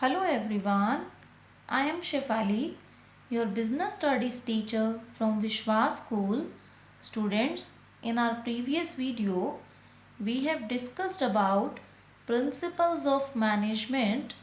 Hello everyone, I am Shefali, your business studies teacher from Vishwas School. Students, in our previous video, we have discussed about principles of management.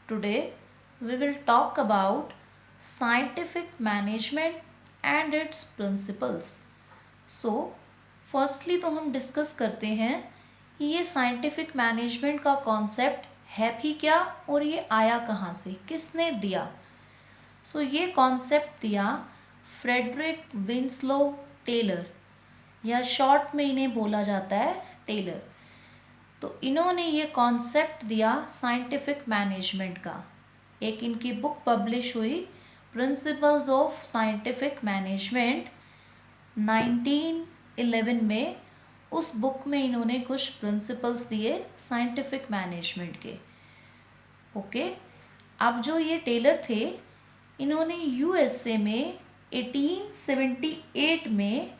Today, we will talk about scientific management and its principles. So, firstly तो हम discuss करते हैं कि ये scientific management का concept है भी क्या और ये आया कहाँ से, किसने दिया। ये कॉन्सेप्ट दिया फ्रेडरिक विंसलो टेलर, या शॉर्ट में इन्हें बोला जाता है टेलर। तो इन्होंने ये कॉन्सेप्ट दिया साइंटिफिक मैनेजमेंट का। एक इनकी बुक पब्लिश हुई, प्रिंसिपल्स ऑफ साइंटिफिक मैनेजमेंट, 1911 में। उस बुक में इन्होंने कुछ प्रिंसिपल्स दिए साइंटिफिक मैनेजमेंट के। ओके, अब जो ये टेलर थे, इन्होंने यूएसए में 1878 में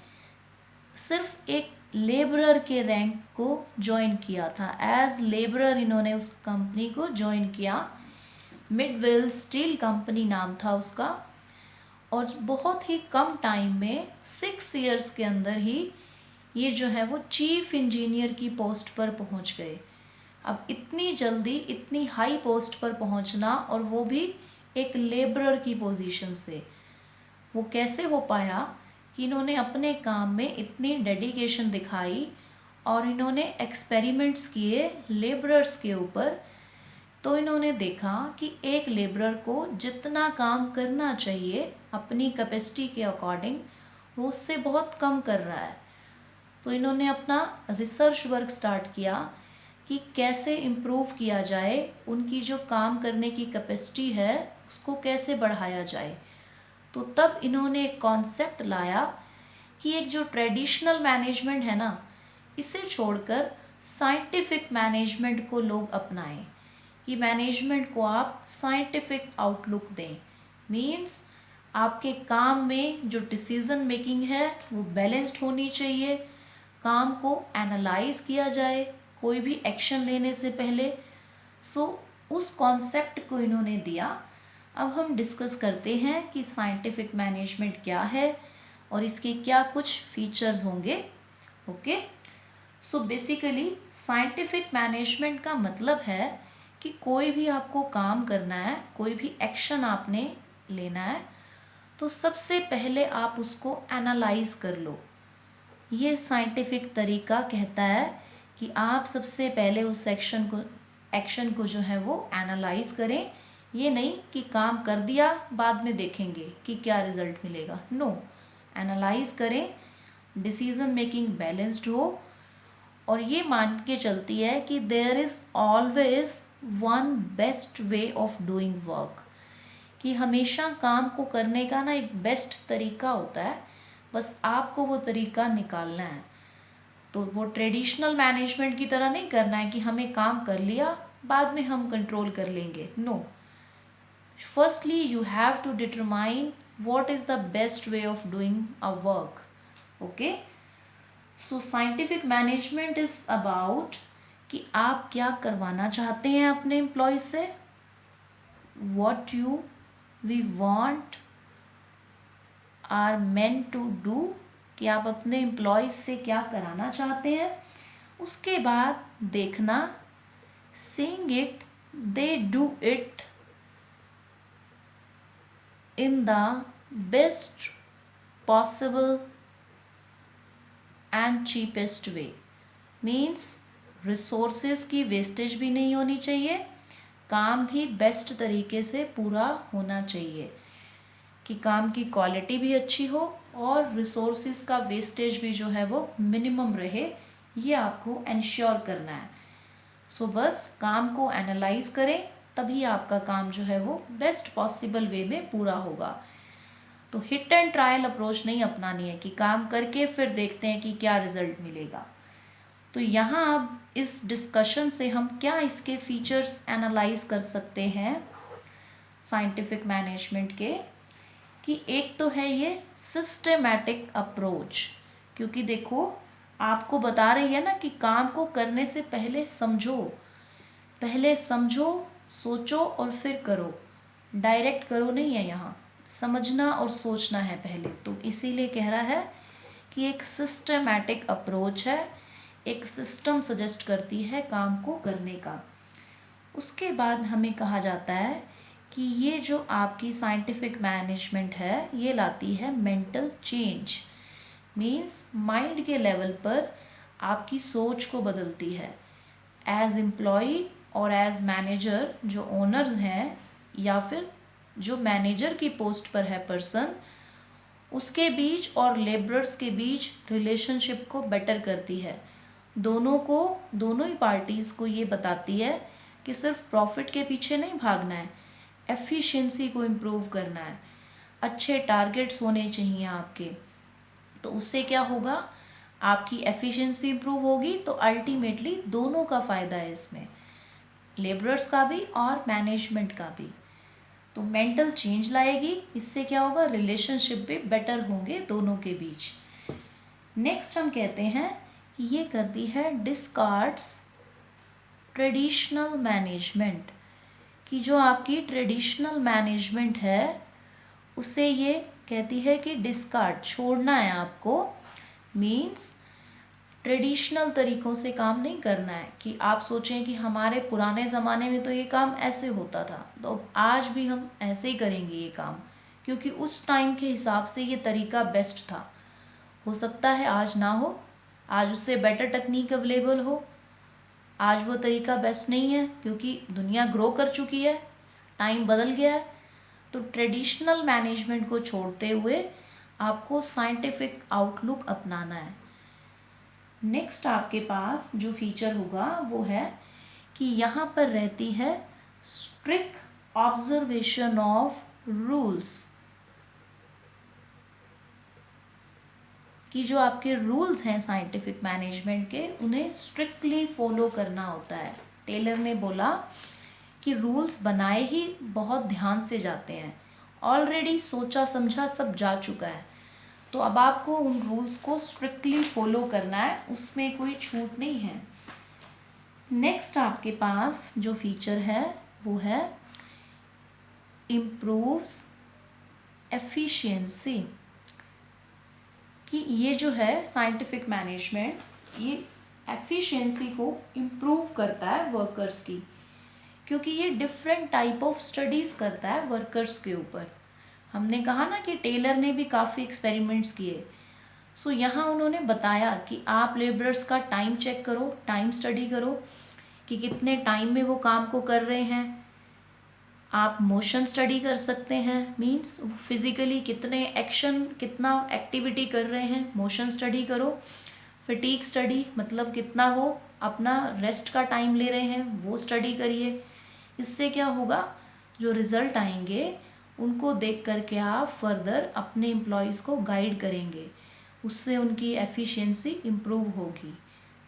सिर्फ एक लेबरर के रैंक को ज्वाइन किया था। एज लेबरर इन्होंने उस कंपनी को ज्वाइन किया। मिडवेल स्टील कंपनी नाम था उसका। और बहुत ही कम टाइम में 6 इयर्स के अंदर ही ये जो है वो चीफ इंजीनियर की पोस्ट पर पहुंच गए। अब इतनी जल्दी इतनी हाई पोस्ट पर पहुंचना, और वो भी एक लेबरर की पोजीशन से, वो कैसे हो पाया कि इन्होंने अपने काम में इतनी डेडिकेशन दिखाई और इन्होंने एक्सपेरिमेंट्स किए लेबरर्स के ऊपर। तो इन्होंने देखा कि एक लेबरर को जितना काम करना चाहिए अपनी कैपेसिटी के अकॉर्डिंग, वो उससे बहुत कम कर रहा है। तो इन्होंने अपना रिसर्च वर्क स्टार्ट किया कि कैसे इम्प्रूव किया जाए, उनकी जो काम करने की कैपेसिटी है उसको कैसे बढ़ाया जाए। तो तब इन्होंने एक कॉन्सेप्ट लाया कि एक जो ट्रेडिशनल मैनेजमेंट है ना, इसे छोड़कर साइंटिफिक मैनेजमेंट को लोग अपनाएं, कि मैनेजमेंट को आप साइंटिफिक आउटलुक दें। मीन्स आपके काम में जो डिसीजन मेकिंग है वो बैलेंस्ड होनी चाहिए, काम को एनालाइज किया जाए कोई भी एक्शन लेने से पहले। उस कॉन्सेप्ट को इन्होंने दिया। अब हम डिस्कस करते हैं कि साइंटिफिक मैनेजमेंट क्या है और इसके क्या कुछ फीचर्स होंगे। ओके, बेसिकली साइंटिफिक मैनेजमेंट का मतलब है कि कोई भी आपको काम करना है, कोई भी एक्शन आपने लेना है, तो सबसे पहले आप उसको एनालाइज कर लो। ये साइंटिफिक तरीका कहता है कि आप सबसे पहले उस एक्शन को जो है वो एनालाइज करें। ये नहीं कि काम कर दिया बाद में देखेंगे कि क्या रिजल्ट मिलेगा। नो, एनालाइज करें, डिसीजन मेकिंग बैलेंस्ड हो, और ये मान के चलती है कि there is always one best way of doing work, कि हमेशा काम को करने का ना एक बेस्ट तरीका होता है, बस आपको वो तरीका निकालना है। तो वो ट्रेडिशनल मैनेजमेंट की तरह नहीं करना है कि हमें काम कर लिया बाद में हम कंट्रोल कर लेंगे। No, firstly you have to determine what is the best way of doing a work. Okay, scientific management is about कि आप क्या करवाना चाहते हैं अपने एम्प्लॉयज से, what you we want are meant to do, कि आप अपने एम्प्लॉयज से क्या कराना चाहते हैं। उसके बाद देखना, seeing it they do it in the best possible and cheapest way. Means resources की वेस्टेज भी नहीं होनी चाहिए, काम भी बेस्ट तरीके से पूरा होना चाहिए, कि काम की क्वालिटी भी अच्छी हो और रिसोर्सेज का वेस्टेज भी जो है वो मिनिमम रहे, ये आपको इंश्योर करना है। बस काम को एनालाइज करें, तभी आपका काम जो है वो बेस्ट पॉसिबल वे में पूरा होगा। तो हिट एंड ट्रायल अप्रोच नहीं अपनानी है कि काम करके फिर देखते हैं कि क्या रिजल्ट मिलेगा। तो यहाँ अब इस डिस्कशन से हम क्या इसके फीचर्स एनालाइज कर सकते हैं साइंटिफिक मैनेजमेंट के, कि एक तो है ये सिस्टेमैटिक अप्रोच, क्योंकि देखो आपको बता रही है ना कि काम को करने से पहले समझो, सोचो और फिर करो, डायरेक्ट करो नहीं है, यहाँ समझना और सोचना है पहले। तो इसीलिए कह रहा है कि एक सिस्टमैटिक अप्रोच है, एक सिस्टम सजेस्ट करती है काम को करने का। उसके बाद हमें कहा जाता है कि ये जो आपकी साइंटिफिक मैनेजमेंट है ये लाती है मेंटल चेंज, मीन्स माइंड के लेवल पर आपकी सोच को बदलती है। एज एम्प्लॉय और एज मैनेजर, जो ओनर्स हैं या फिर जो मैनेजर की पोस्ट पर है पर्सन, उसके बीच और लेबरर्स के बीच रिलेशनशिप को बेटर करती है। दोनों ही पार्टीज़ को ये बताती है कि सिर्फ प्रॉफिट के पीछे नहीं भागना है, एफिशिएंसी को इम्प्रूव करना है, अच्छे टारगेट्स होने चाहिए आपके। तो उससे क्या होगा, आपकी एफिशिएंसी इम्प्रूव होगी, तो अल्टीमेटली दोनों का फ़ायदा है इसमें, लेबरर्स का भी और मैनेजमेंट का भी। तो मेंटल चेंज लाएगी, इससे क्या होगा, रिलेशनशिप भी बेटर होंगे दोनों के बीच। नेक्स्ट हम कहते हैं ये करती है डिस्कार्ड्स ट्रेडिशनल मैनेजमेंट, कि जो आपकी ट्रेडिशनल मैनेजमेंट है उसे ये कहती है कि डिस्कार्ड, छोड़ना है आपको। मीन्स ट्रेडिशनल तरीक़ों से काम नहीं करना है, कि आप सोचें कि हमारे पुराने ज़माने में तो ये काम ऐसे होता था, तो आज भी हम ऐसे ही करेंगे ये काम, क्योंकि उस टाइम के हिसाब से ये तरीका बेस्ट था। हो सकता है आज ना हो, आज उससे बेटर टेक्निक अवेलेबल हो, आज वो तरीका बेस्ट नहीं है, क्योंकि दुनिया ग्रो कर चुकी है, टाइम बदल गया है। तो ट्रेडिशनल मैनेजमेंट को छोड़ते हुए आपको साइंटिफिक आउटलुक अपनाना है। नेक्स्ट आपके पास जो फीचर होगा वो है कि यहाँ पर रहती है स्ट्रिक्ट ऑब्जर्वेशन ऑफ रूल्स, कि जो आपके रूल्स हैं साइंटिफिक मैनेजमेंट के उन्हें स्ट्रिक्टली फॉलो करना होता है। टेलर ने बोला कि रूल्स बनाए ही बहुत ध्यान से जाते हैं, ऑलरेडी सोचा समझा सब जा चुका है, तो अब आपको उन रूल्स को स्ट्रिक्टली फॉलो करना है, उसमें कोई छूट नहीं है। नेक्स्ट आपके पास जो फीचर है वो है इम्प्रूव्स एफिशिएंसी, कि ये जो है साइंटिफिक मैनेजमेंट ये एफिशिएंसी को इम्प्रूव करता है वर्कर्स की, क्योंकि ये डिफरेंट टाइप ऑफ स्टडीज़ करता है वर्कर्स के ऊपर। हमने कहा ना कि टेलर ने भी काफ़ी एक्सपेरिमेंट्स किए। सो यहाँ उन्होंने बताया कि आप लेबरर्स का टाइम चेक करो, टाइम स्टडी करो कि कितने टाइम में वो काम को कर रहे हैं। आप मोशन स्टडी कर सकते हैं, मींस फिजिकली कितने एक्शन, कितना एक्टिविटी कर रहे हैं, मोशन स्टडी करो। फटीग स्टडी, मतलब कितना वो अपना रेस्ट का टाइम ले रहे हैं, वो स्टडी करिए। इससे क्या होगा, जो रिज़ल्ट आएंगे उनको देख करके आप फर्दर अपने एम्प्लॉयज़ को गाइड करेंगे, उससे उनकी एफिशिएंसी इम्प्रूव होगी।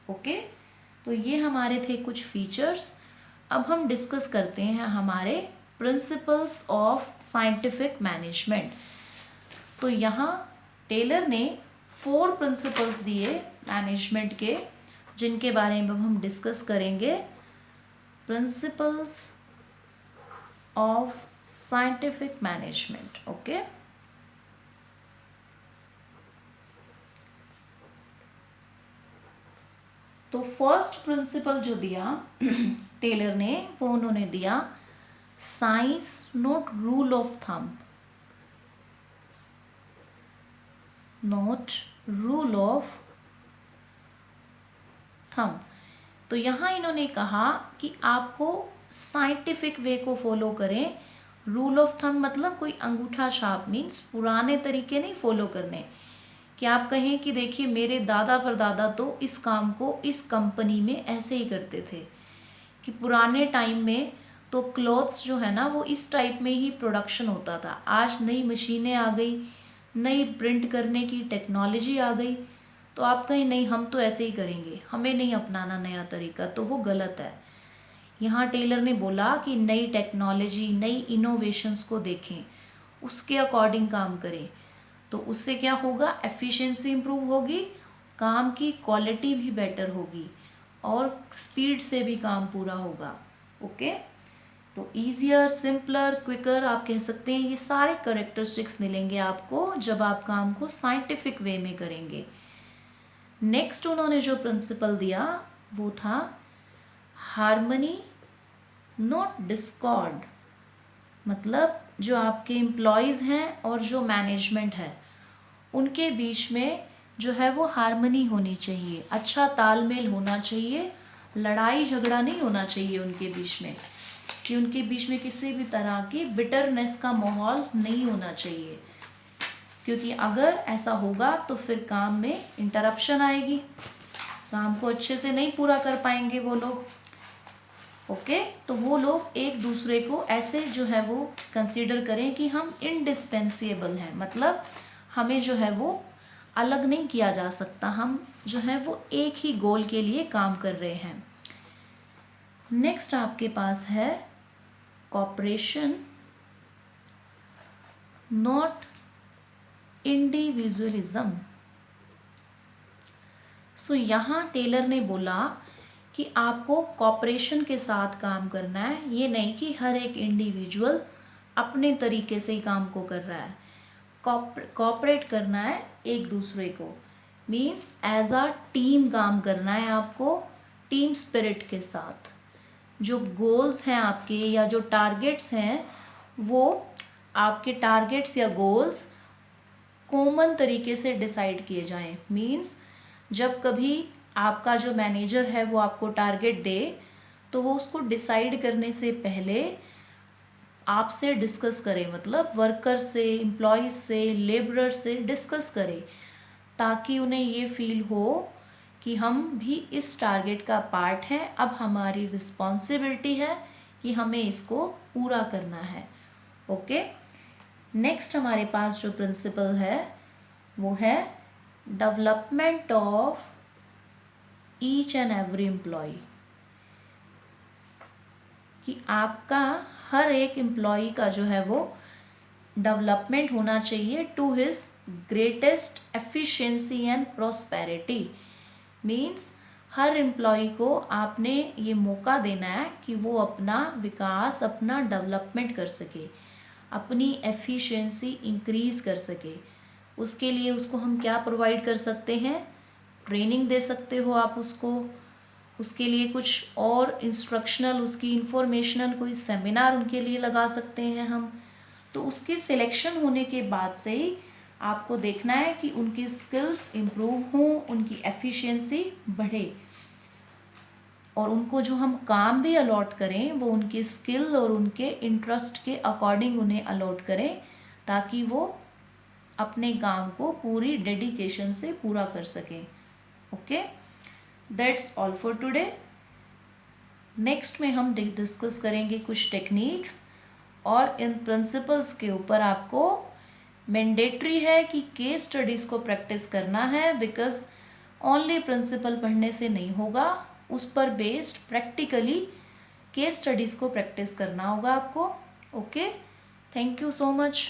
ओके, तो ये हमारे थे कुछ फीचर्स। अब हम डिस्कस करते हैं हमारे प्रिंसिपल्स ऑफ साइंटिफिक मैनेजमेंट। तो यहाँ टेलर ने 4 प्रिंसिपल्स दिए मैनेजमेंट के, जिनके बारे में हम डिस्कस करेंगे। Principles of scientific management. Okay, तो फर्स्ट प्रिंसिपल जो दिया टेलर ने, वो उन्होंने दिया science not rule of thumb, not rule of thumb. तो यहाँ इन्होंने कहा कि आपको साइंटिफिक वे को फॉलो करें। रूल ऑफ थंब मतलब कोई अंगूठा छाप, मीन्स पुराने तरीके नहीं फॉलो करने, कि आप कहें कि देखिए मेरे दादा परदादा तो इस काम को इस कंपनी में ऐसे ही करते थे, कि पुराने टाइम में तो क्लॉथ्स जो है ना वो इस टाइप में ही प्रोडक्शन होता था। आज नई मशीनें आ गई, नई प्रिंट करने की टेक्नोलॉजी आ गई, तो आप कहें नहीं हम तो ऐसे ही करेंगे, हमें नहीं अपनाना नया तरीका, तो वो गलत है। यहाँ टेलर ने बोला कि नई टेक्नोलॉजी, नई इनोवेशंस को देखें, उसके अकॉर्डिंग काम करें, तो उससे क्या होगा, एफिशिएंसी इम्प्रूव होगी, काम की क्वालिटी भी बेटर होगी और स्पीड से भी काम पूरा होगा। ओके, तो ईजियर, सिंपलर, क्विकर आप कह सकते हैं, ये सारे करेक्टरिस्टिक्स मिलेंगे आपको जब आप काम को साइंटिफिक वे में करेंगे। नेक्स्ट उन्होंने जो प्रिंसिपल दिया वो था हार्मनी नॉट डिस्कॉर्ड, मतलब जो आपके एम्प्लॉयज़ हैं और जो मैनेजमेंट है उनके बीच में जो है वो हार्मनी होनी चाहिए, अच्छा तालमेल होना चाहिए, लड़ाई झगड़ा नहीं होना चाहिए उनके बीच में, कि उनके बीच में किसी भी तरह की बिटरनेस का माहौल नहीं होना चाहिए, क्योंकि अगर ऐसा होगा तो फिर काम में इंटरप्शन आएगी, काम को अच्छे से नहीं पूरा कर पाएंगे वो लोग। ओके, तो वो लोग एक दूसरे को ऐसे जो है वो कंसीडर करें कि हम इंडिस्पेंसेबल हैं, मतलब हमें जो है वो अलग नहीं किया जा सकता, हम जो है वो एक ही गोल के लिए काम कर रहे हैं। नेक्स्ट आपके पास है कॉपरेशन नॉट इंडिविजुअलिज्म। सो यहाँ टेलर ने बोला कि आपको कॉपरेशन के साथ काम करना है, ये नहीं कि हर एक इंडिविजुअल अपने तरीके से ही काम को कर रहा है, कॉपरेट करना है एक दूसरे को, मीन्स एज अ टीम काम करना है आपको, टीम स्पिरिट के साथ। जो गोल्स हैं आपके या जो टारगेट्स हैं वो आपके टारगेट्स या गोल्स कॉमन तरीके से डिसाइड किए जाएं, मीन्स जब कभी आपका जो मैनेजर है वो आपको टारगेट दे तो वो उसको डिसाइड करने से पहले आपसे डिस्कस करें, मतलब वर्कर से, एम्प्लॉयज़ से, लेबरर से डिस्कस करें, ताकि उन्हें ये फील हो कि हम भी इस टारगेट का पार्ट हैं, अब हमारी रिस्पॉन्सिबिलिटी है कि हमें इसको पूरा करना है। ओके, नेक्स्ट हमारे पास जो प्रिंसिपल है वो है development of each and every employee, कि आपका हर एक एम्प्लॉय का जो है वो डेवलपमेंट होना चाहिए to his greatest efficiency and prosperity, means हर एम्प्लॉय को आपने ये मौका देना है कि वो अपना विकास, अपना डेवलपमेंट कर सके, अपनी एफिशिएंसी इंक्रीज कर सके। उसके लिए उसको हम क्या प्रोवाइड कर सकते हैं, ट्रेनिंग दे सकते हो आप उसको, उसके लिए कुछ और इंस्ट्रक्शनल, उसकी इंफॉर्मेशनल कोई सेमिनार उनके लिए लगा सकते हैं हम। तो उसकी सिलेक्शन होने के बाद से ही आपको देखना है कि उनकी स्किल्स इम्प्रूव हों, उनकी एफिशिएंसी बढ़े, और उनको जो हम काम भी अलॉट करें वो उनके स्किल और उनके इंटरेस्ट के अकॉर्डिंग उन्हें अलॉट करें, ताकि वो अपने काम को पूरी डेडिकेशन से पूरा कर सकें। Okay, that's all for today. Next में हम डिस्कस करेंगे कुछ टेक्निक्स, और इन प्रिंसिपल्स के ऊपर आपको मैंडेटरी है कि केस स्टडीज़ को प्रैक्टिस करना है, बिकॉज ओनली प्रिंसिपल पढ़ने से नहीं होगा, उस पर बेस्ड प्रैक्टिकली केस स्टडीज़ को प्रैक्टिस करना होगा आपको। Okay, thank you so much.